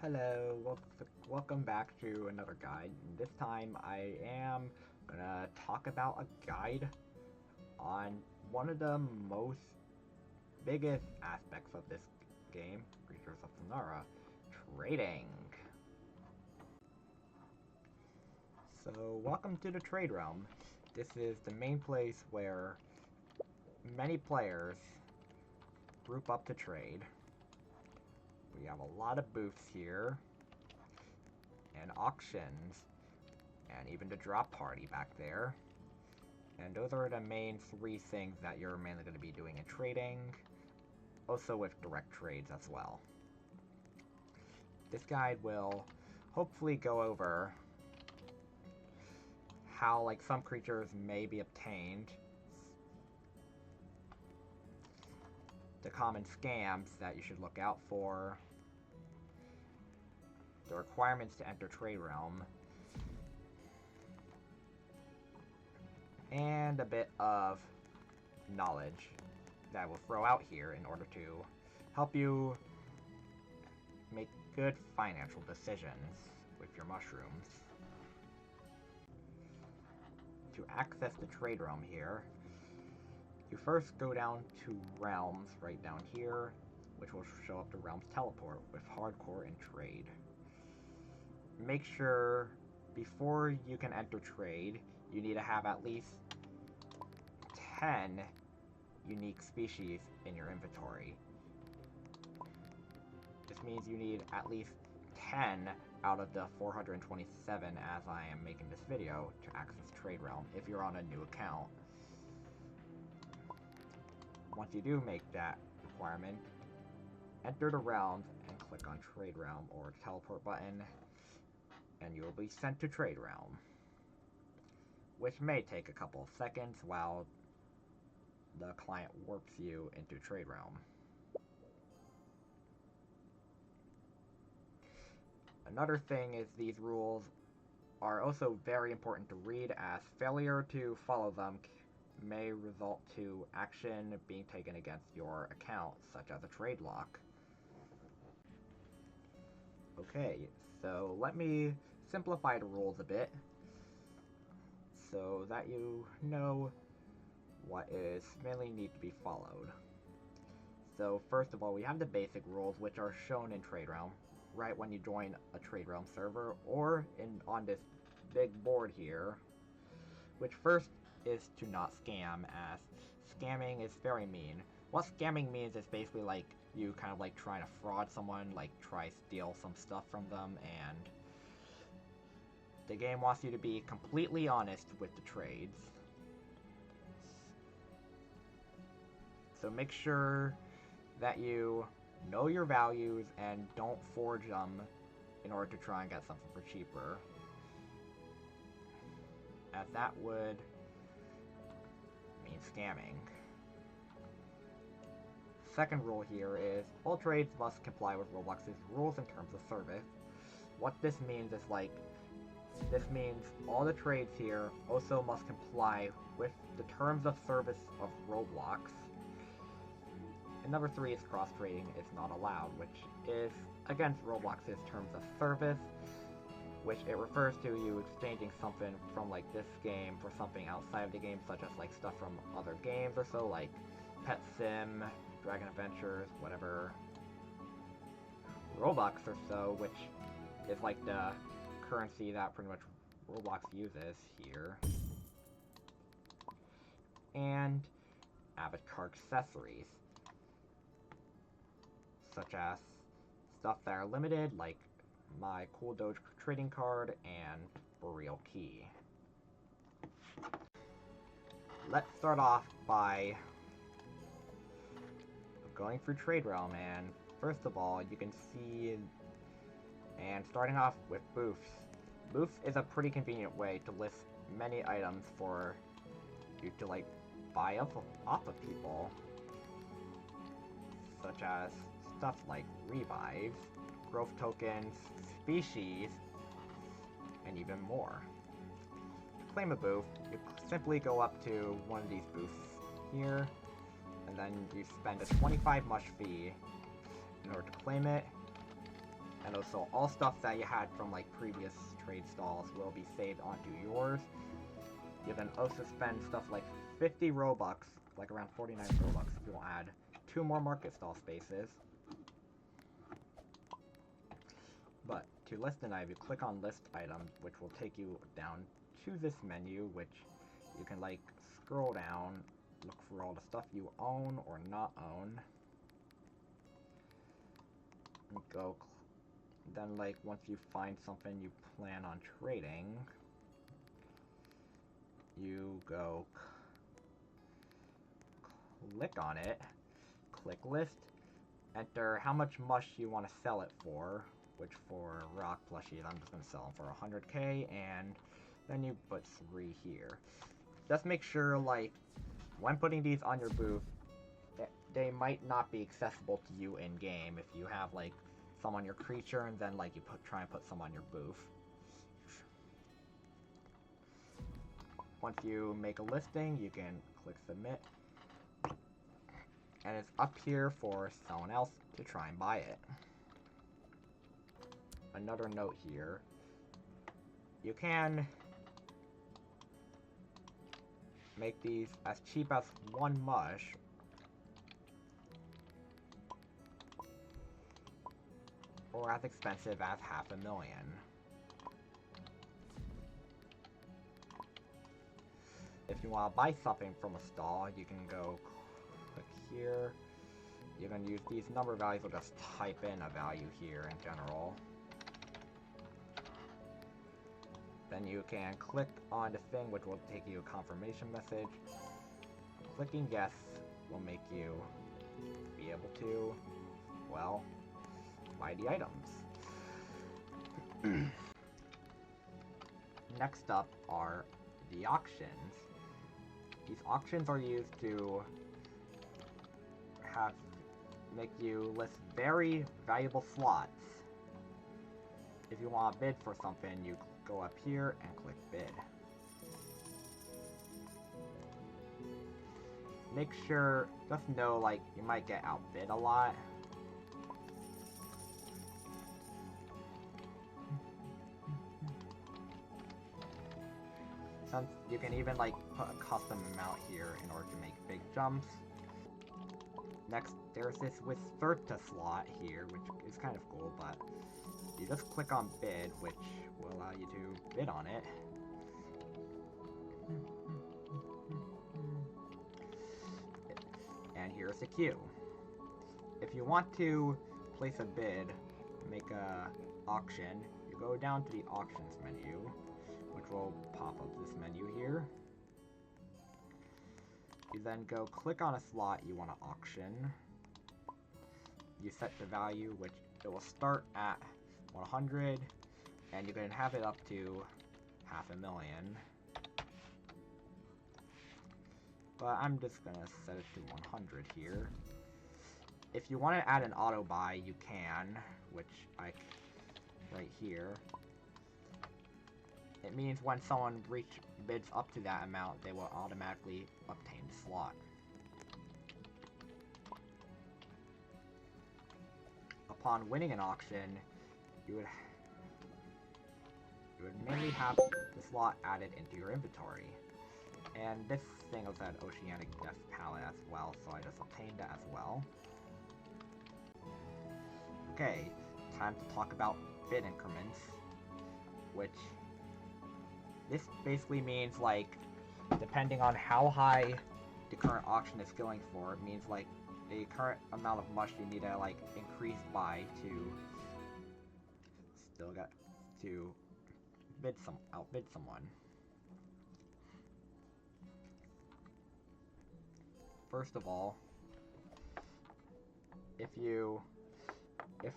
Hello, welcome back to another guide. This time I am gonna talk about a guide on one of the most biggest aspects of this game, Creatures of Sonaria, trading. So welcome to the trade realm. This is the main place where many players group up to trade. We have a lot of booths here, and auctions, and even the drop party back there. And those are the main three things that you're mainly going to be doing in trading, also with direct trades as well. This guide will hopefully go over how some creatures may be obtained, the common scams that you should look out for, the requirements to enter Trade Realm, and a bit of knowledge that I will throw out here in order to help you make good financial decisions with your mushrooms. To access the Trade Realm here, you first go down to Realms right down here, which will show up the Realms teleport with Hardcore and Trade. Make sure before you can enter trade, you need to have at least 10 unique species in your inventory. This means you need at least 10 out of the 427 as I am making this video to access Trade Realm if you're on a new account. Once you do make that requirement, enter the realms and click on Trade Realm or teleport button, and you will be sent to Trade Realm, which may take a couple of seconds while the client warps you into Trade Realm. Another thing is these rules are also very important to read, as failure to follow them may result to action being taken against your account, such as a trade lock. Okay, so let me simplify the rules a bit so that you know what is mainly need to be followed. So first of all, we have the basic rules, which are shown in Trade Realm right when you join a Trade Realm server, or on this big board here, which first is to not scam, as scamming is very mean. What scamming means is basically you kind of trying to fraud someone, try steal some stuff from them, and the game wants you to be completely honest with the trades. So make sure that you know your values and don't forge them in order to try and get something for cheaper, as that would mean scamming. Second rule here is all trades must comply with Roblox's rules in terms of service. What this means is this means all the trades here also must comply with the terms of service of Roblox. And number 3 is cross-trading is not allowed, which is against Roblox's terms of service, which it refers to you exchanging something from this game for something outside of the game, such as stuff from other games or so, like Pet Sim, Dragon Adventures, whatever, Robux or so, which is the currency that pretty much Roblox uses here. And avatar accessories, such as stuff that are limited, like my Cool Doge trading card and Boreal Key. Let's start off by going through Trade Realm, and first of all, you can see, and starting off with booths. Booths is a pretty convenient way to list many items for you to buy off of people, such as stuff like revives, growth tokens, species, and even more. To claim a booth, you simply go up to one of these booths here, and then you spend a 25 mush fee in order to claim it, And also, all stuff that you had from like previous trade stalls will be saved onto yours. You can also spend stuff like 50 Robux, like around 49 Robux, if you will add 2 more market stall spaces. But to list an item, you click on list item, which will take you down to this menu, which you can like scroll down, look for all the stuff you own or not own. And go, then like once you find something you plan on trading, you go click on it, click list, enter how much mush you want to sell it for, which for rock plushies I'm just going to sell them for 100k, and then you put 3 here. Just make sure, like, when putting these on your booth, they might not be accessible to you in-game if you have, like, some on your creature and then, like, you try and put some on your booth. Once you make a listing, you can click submit, and it's up here for someone else to try and buy it. Another note here, you can make these as cheap as 1 mush, or as expensive as 500,000. If you want to buy something from a stall, you can go click here. You can use these number values, or just type in a value here in general. Then you can click on the thing, which will take you a confirmation message. Clicking yes will make you be able to, well, buy the items. Next up are the auctions. These auctions are used to make you list very valuable slots. If you want to bid for something, you go up here and click bid. Make sure, just know, like, you might get outbid a lot. Since you can even, like, put a custom amount here in order to make big jumps. Next, there's this Wizarta slot here, which is kind of cool, but you just click on bid, which will allow you to bid on it. And here's the queue. If you want to place a bid, make a auction, you go down to the auctions menu, which will pop up this menu here. You then go click on a slot you want to auction. You set the value, which it will start at 100, and you can have it up to 500,000. But I'm just gonna set it to 100 here. If you want to add an auto buy, you can, which right here. It means when someone bids up to that amount, they will automatically obtain the slot. Upon winning an auction, you would mainly have the slot added into your inventory. And this thing was an Oceanic Death palette as well, so I just obtained that as well. Okay, time to talk about bid increments, which this basically means, like, depending on how high the current auction is going for, it means, like, the current amount of mush you need to, like, increase by to outbid someone. First of all, if you have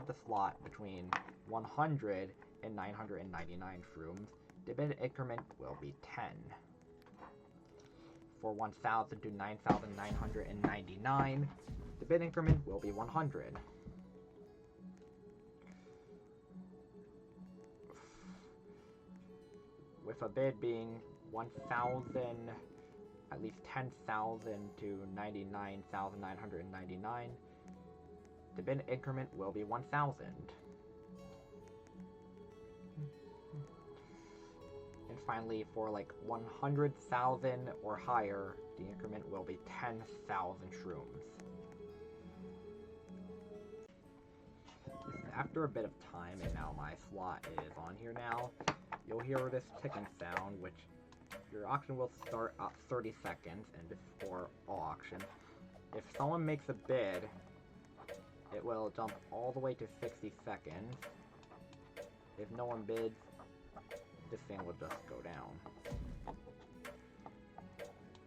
the slot between 100 and 999 shrooms, the bid increment will be 10. For 1000 to 9999, the bid increment will be 100. With a bid being 1000, at least 10,000 to 99,999, The bid increment will be 1,000. And finally, for like 100,000 or higher, the increment will be 10,000 shrooms. After a bit of time, and now my slot is on here now, you'll hear this ticking sound, which your auction will start at 30 seconds, and before all auction. If someone makes a bid, it will jump all the way to 60 seconds. If no one bids, this thing will just go down.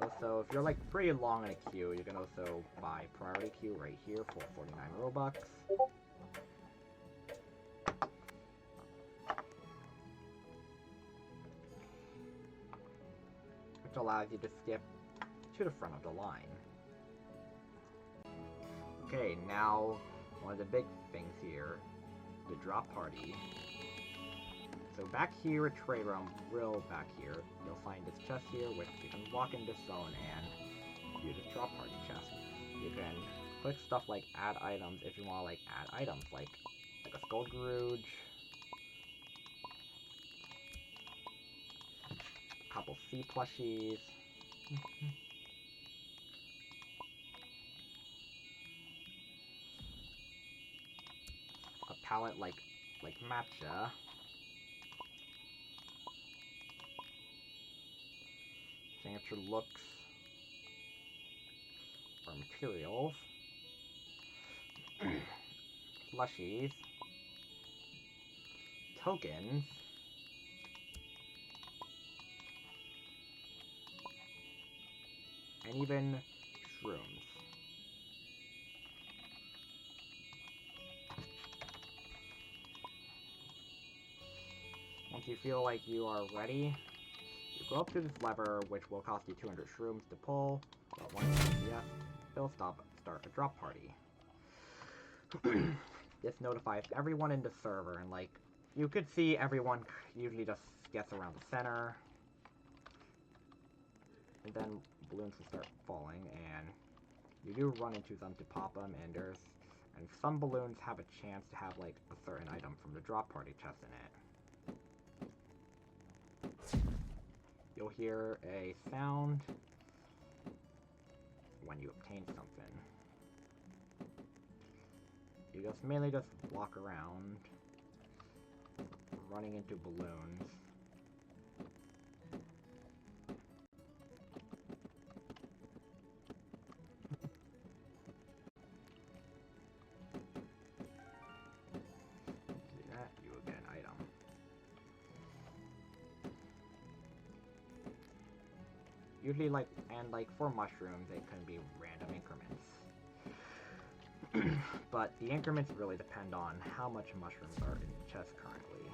Also, if you're like pretty long in a queue, you can also buy priority queue right here for 49 Robux. Which allows you to skip to the front of the line. Okay, now one of the big things here, the drop party. So back here at Trade Realm, real back here, you'll find this chest here, which you can walk in this zone and view this drop party chest. You can click stuff like add items if you want to like add items like a Skull Garooge, a couple sea plushies, a palette like matcha, signature looks or materials, plushies, tokens, and even shrooms. Once you feel like you are ready, you go up to this lever, which will cost you 200 shrooms to pull, but once you yes, it'll start a drop party. This notifies everyone in the server, and like, you could see everyone usually just gets around the center, and then balloons will start falling, and you do run into them to pop them, and some balloons have a chance to have like a certain item from the drop party chest in it. You'll hear a sound when you obtain something. You just mainly just walk around, running into balloons. Do that, you will get an item. Usually, like for mushrooms, it can be random increments. But the increments really depend on how much mushrooms are in the chest currently.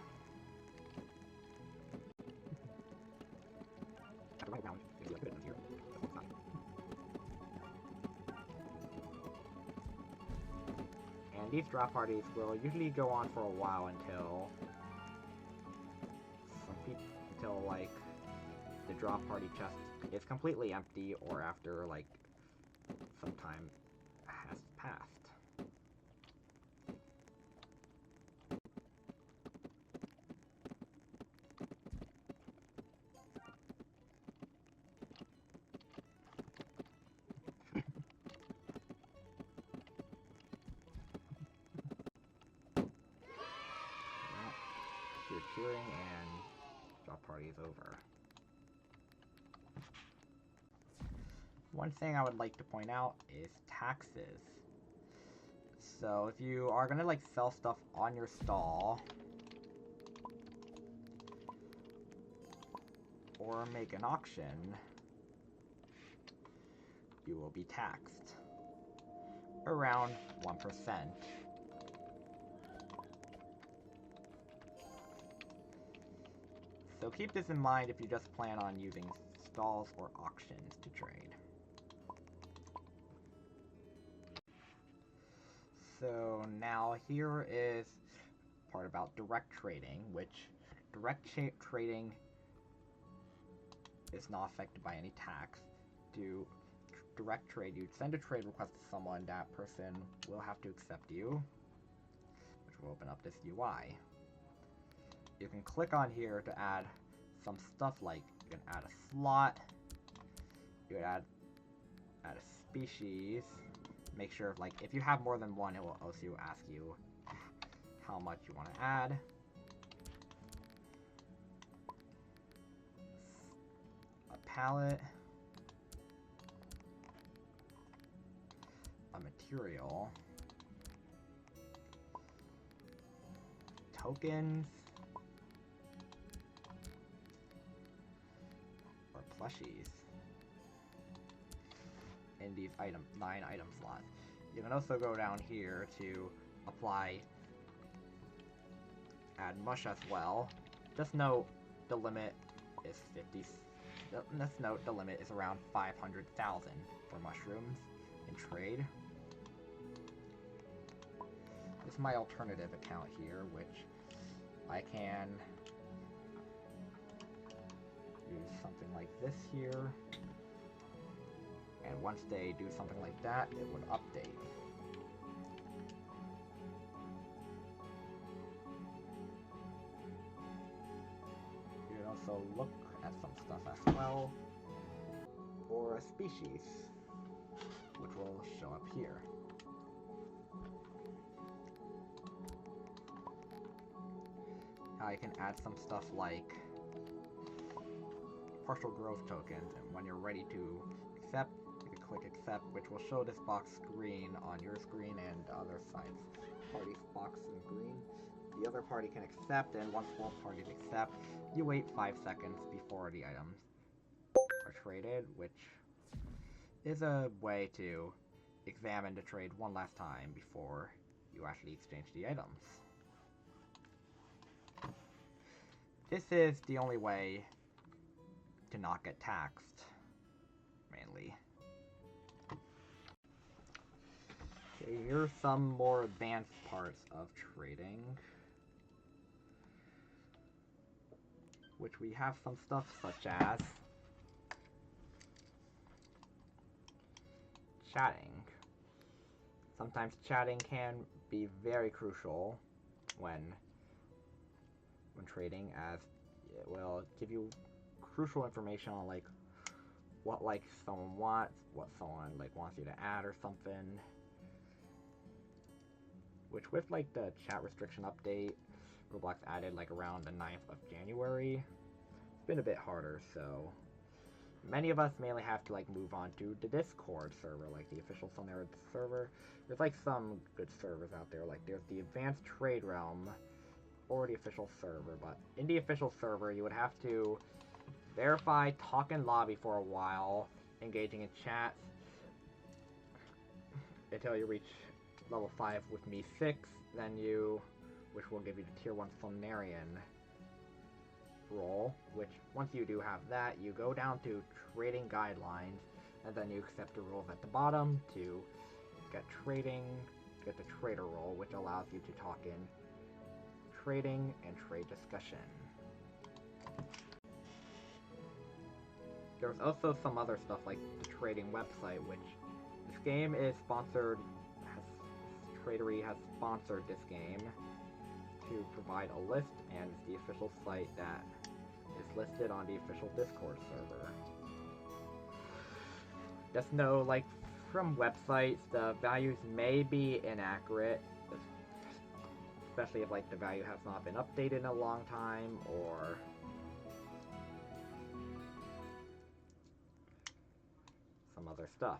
And these drop parties will usually go on for a while until like the drop party chest is completely empty, or after like some time has passed. You're cheering and drop party is over. One thing I would like to point out is taxes. So if you are gonna like sell stuff on your stall or make an auction, you will be taxed around 1%. So keep this in mind if you just plan on using stalls or auctions to trade. So now here is part about direct trading, which direct trading is not affected by any tax. direct trade, you'd send a trade request to someone, that person will have to accept you, which will open up this UI. You can click on here to add some stuff like, you can add a slot, you can add a species, make sure like if you have more than one, it will also ask you how much you want to add. A palette, a material, tokens, or plushies in these 9 item slots. You can also go down here to apply add mush as well. Just note the limit is 50. Let's note the limit is around 500,000 for mushrooms in trade. This is my alternative account here, which I can use something like this here. And once they do something like that, it would update. You can also look at some stuff as well, or a species, which will show up here. Now you can add some stuff like partial growth tokens, and when you're ready to accept, you can click accept, which will show this box green on your screen and the other side's party's box in green. The other party can accept, and once both parties accept, you wait 5 seconds before the items are traded, which is a way to examine the trade one last time before you actually exchange the items. This is the only way to not get taxed, mainly. Okay, here are some more advanced parts of trading, which we have some stuff such as chatting. Sometimes chatting can be very crucial when trading, as it will give you crucial information on like what like someone wants, what someone like wants you to add or something. Which with like the chat restriction update, Roblox added like around the 9th of January. It's been a bit harder, so many of us mainly have to like move on to the Discord server, like the official Sonaria server. There's like some good servers out there, like there's the Advanced Trade Realm or the official server, but in the official server you would have to verify, talk in lobby for a while, engaging in chats until you reach level 5 with me 6, then which will give you the tier 1 Sonarian role, which once you do have that, you go down to trading guidelines, and then you accept the rules at the bottom to get the trader role, which allows you to talk in trading and trade discussion. There's also some other stuff like the trading website, which this game is sponsored, Tradery has sponsored this game to provide a list, and it's the official site that is listed on the official Discord server. Just know, like, from websites, the values may be inaccurate, especially if, like, the value has not been updated in a long time, or some other stuff.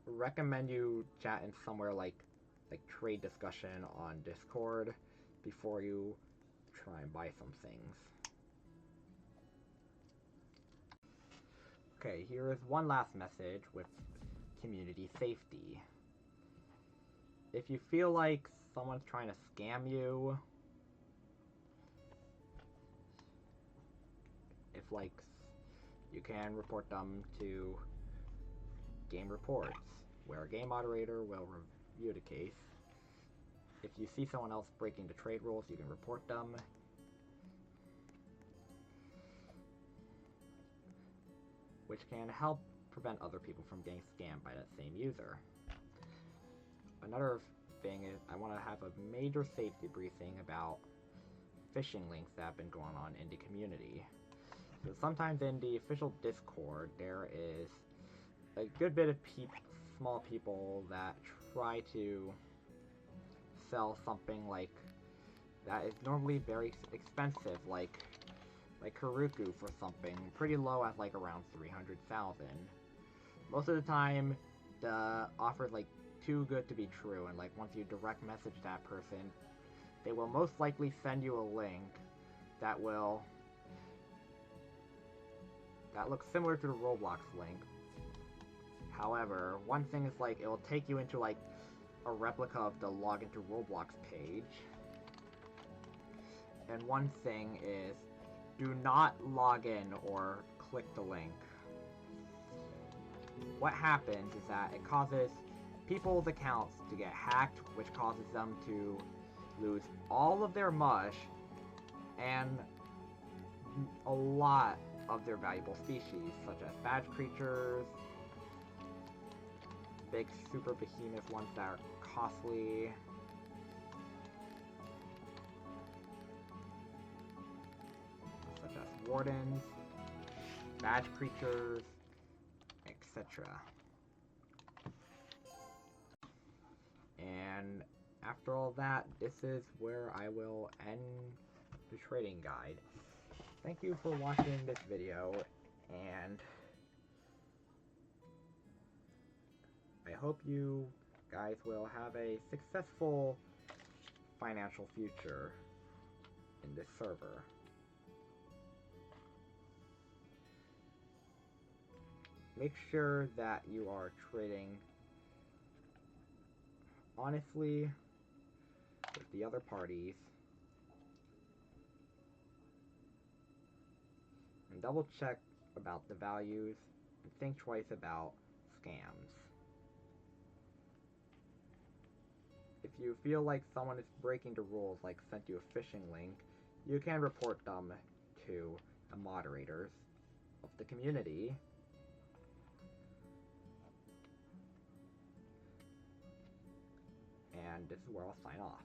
Recommend you chat in somewhere like trade discussion on Discord before you try and buy some things. Okay, here is one last message with community safety. If you feel like someone's trying to scam you, you can report them to game reports, where a game moderator will review the case. If you see someone else breaking the trade rules, you can report them. which can help prevent other people from getting scammed by that same user. Another thing is I want to have a major safety briefing about phishing links that have been going on in the community. So sometimes in the official Discord, there is a good bit of small people that try to sell something like that is normally very expensive, like Karuku for something pretty low at like around 300,000. Most of the time, the offer is like too good to be true, and like once you direct message that person, they will most likely send you a link that looks similar to the Roblox link. However, one thing is like it will take you into like a replica of the login to Roblox page. And one thing is, do not log in or click the link. What happens is that it causes people's accounts to get hacked, which causes them to lose all of their mush and a lot of their valuable species, such as badge creatures, big super behemoth ones that are costly, such as wardens, badge creatures, etc. And after all that, this is where I will end the trading guide. Thank you for watching this video, and I hope you guys will have a successful financial future in this server. Make sure that you are trading honestly with the other parties, and double check about the values and think twice about scams. If you feel like someone is breaking the rules, like sent you a phishing link, you can report them to the moderators of the community. And this is where I'll sign off.